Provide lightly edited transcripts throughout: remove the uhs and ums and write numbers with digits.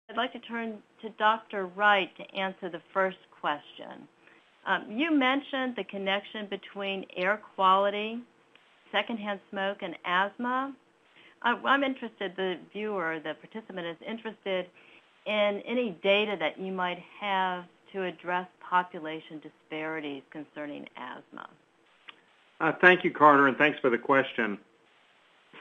I'd like to turn to Dr. Wright to answer the first question. You mentioned the connection between air quality, secondhand smoke, and asthma. I'm interested, the viewer, the participant is interested in any data that you might have to address population disparities concerning asthma. Thank you, Carter, and thanks for the question.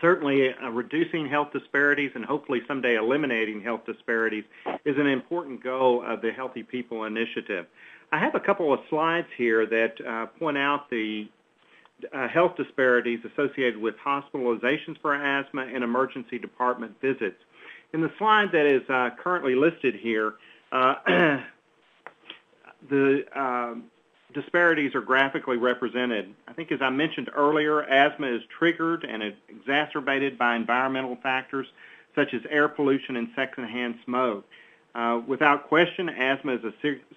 Certainly, reducing health disparities and hopefully someday eliminating health disparities is an important goal of the Healthy People Initiative. I have a couple of slides here that point out the health disparities associated with hospitalizations for asthma and emergency department visits. In the slide that is currently listed here, the disparities are graphically represented. I think, as I mentioned earlier, asthma is triggered and exacerbated by environmental factors such as air pollution and secondhand smoke. Without question, asthma is a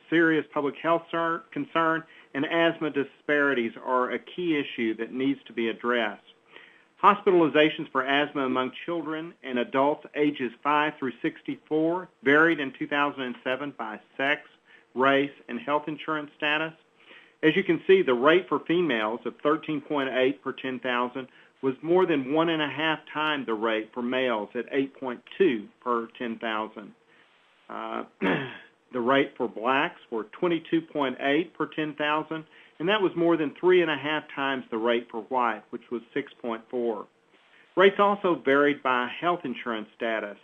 serious public health concern, and asthma disparities are a key issue that needs to be addressed. Hospitalizations for asthma among children and adults ages 5 through 64 varied in 2007 by sex, race, and health insurance status. As you can see, the rate for females of 13.8 per 10,000 was more than 1.5 times the rate for males at 8.2 per 10,000. The rate for blacks were 22.8 per 10,000, and that was more than 3.5 times the rate for white, which was 6.4. Rates also varied by health insurance status.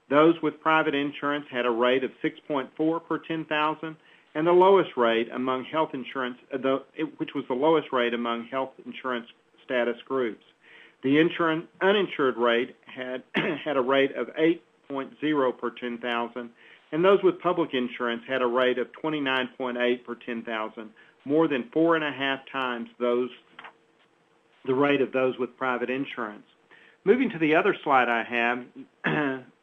Those with private insurance had a rate of 6.4 per 10,000, and the lowest rate among health insurance, which was the lowest rate among health insurance status groups. The uninsured rate had a rate of 8.0 per 10,000, and those with public insurance had a rate of 29.8 per 10,000, more than 4.5 times the rate of those with private insurance. Moving to the other slide I have,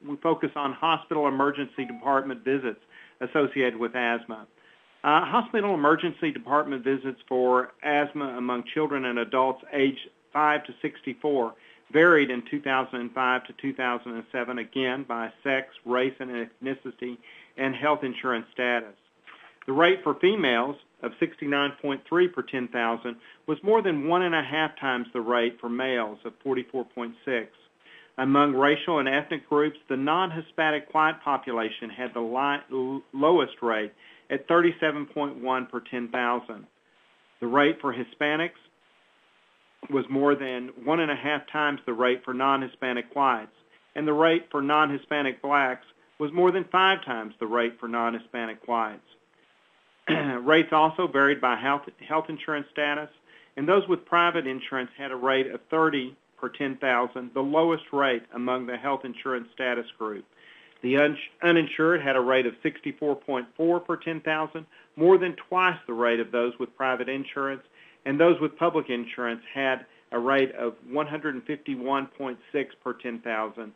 we focus on hospital emergency department visits associated with asthma. Hospital emergency department visits for asthma among children and adults aged 5 to 64 varied in 2005 to 2007, again by sex, race, and ethnicity, and health insurance status. The rate for females of 69.3 per 10,000 was more than 1.5 times the rate for males of 44.6. Among racial and ethnic groups, the non-Hispanic white population had the lowest rate at 37.1 per 10,000. The rate for Hispanics was more than 1.5 times the rate for non-Hispanic whites, and the rate for non-Hispanic blacks was more than 5 times the rate for non-Hispanic whites. Rates also varied by health insurance status, and those with private insurance had a rate of 30 per 10,000, the lowest rate among the health insurance status group. The uninsured had a rate of 64.4 per 10,000, more than twice the rate of those with private insurance, and those with public insurance had a rate of 151.6 per 10,000,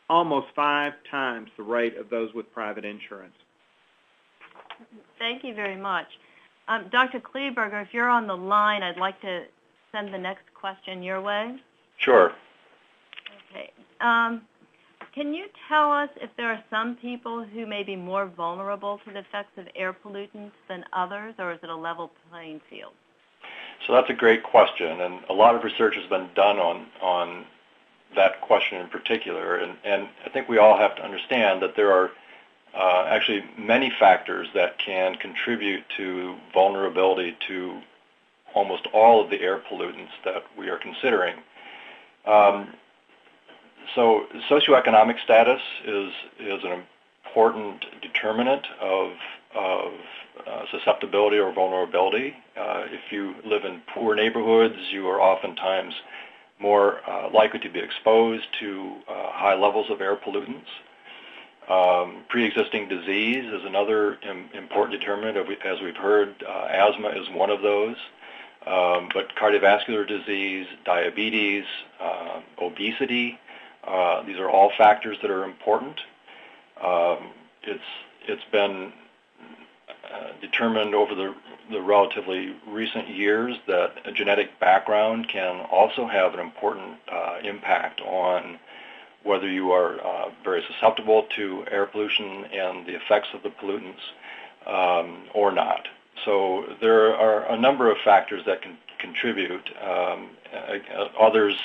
almost 5 times the rate of those with private insurance. Thank you very much. Dr. Kleberger, if you're on the line, I'd like to send the next question your way. Sure. Okay. Can you tell us if there are some people who may be more vulnerable to the effects of air pollutants than others, or is it a level playing field? So that's a great question, and a lot of research has been done on that question in particular, and I think we all have to understand that there are actually many factors that can contribute to vulnerability to almost all of the air pollutants that we are considering. So socioeconomic status is an important determinant of susceptibility or vulnerability. If you live in poor neighborhoods, you are oftentimes more likely to be exposed to high levels of air pollutants. Pre-existing disease is another important determinant. As we've heard, asthma is one of those. But cardiovascular disease, diabetes, obesity, these are all factors that are important. It's been determined over the relatively recent years that a genetic background can also have an important impact on whether you are very susceptible to air pollution and the effects of the pollutants or not. So there are a number of factors that can contribute. Others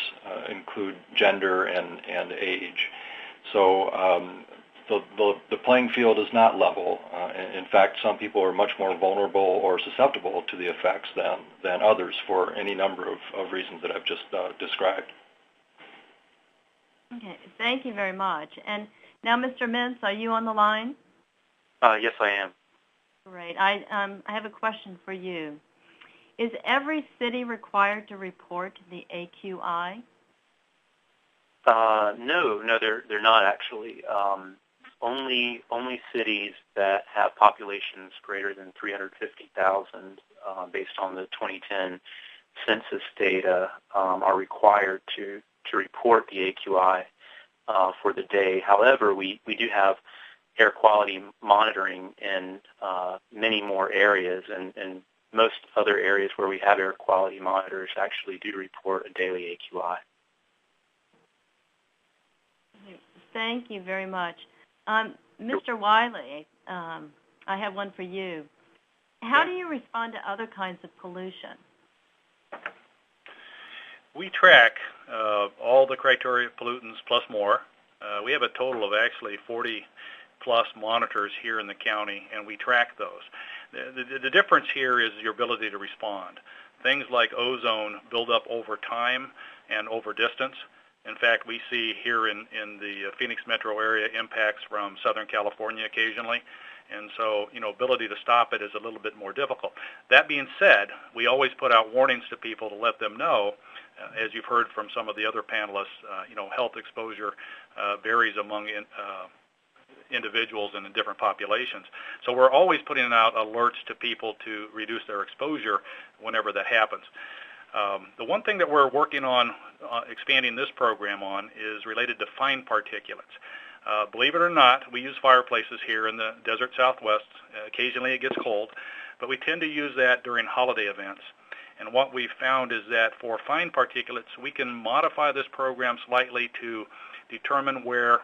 include gender and age. So the playing field is not level. In fact, some people are much more vulnerable or susceptible to the effects than others for any number of reasons that I've just described. Okay, thank you very much. And now, Mr. Mintz, are you on the line? Yes, I am. Great. I have a question for you. Is every city required to report the AQI? No, they're not actually. Only cities that have populations greater than 350,000, based on the 2010 census data, are required to report the AQI for the day. However, we do have air quality monitoring in many more areas, and most other areas where we have air quality monitors actually do report a daily AQI. Thank you very much. Mr. Wiley, I have one for you. How do you respond to other kinds of pollution? We track all the criteria pollutants plus more. We have a total of actually 40-plus monitors here in the county, and we track those. The difference here is your ability to respond. Things like ozone build up over time and over distance. In fact, we see here in the Phoenix metro area impacts from Southern California occasionally. And so, ability to stop it is a little bit more difficult. That being said, we always put out warnings to people to let them know, as you've heard from some of the other panelists, health exposure varies among individuals and in different populations. So we're always putting out alerts to people to reduce their exposure whenever that happens. The one thing that we're working on expanding this program on is related to fine particulates. Believe it or not, we use fireplaces here in the desert Southwest. Occasionally it gets cold, but we tend to use that during holiday events. And what we've found is that for fine particulates, we can modify this program slightly to determine where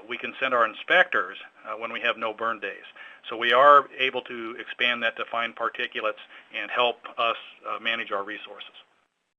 we can send our inspectors when we have no burn days. So we are able to expand that to fine particulates and help us manage our resources.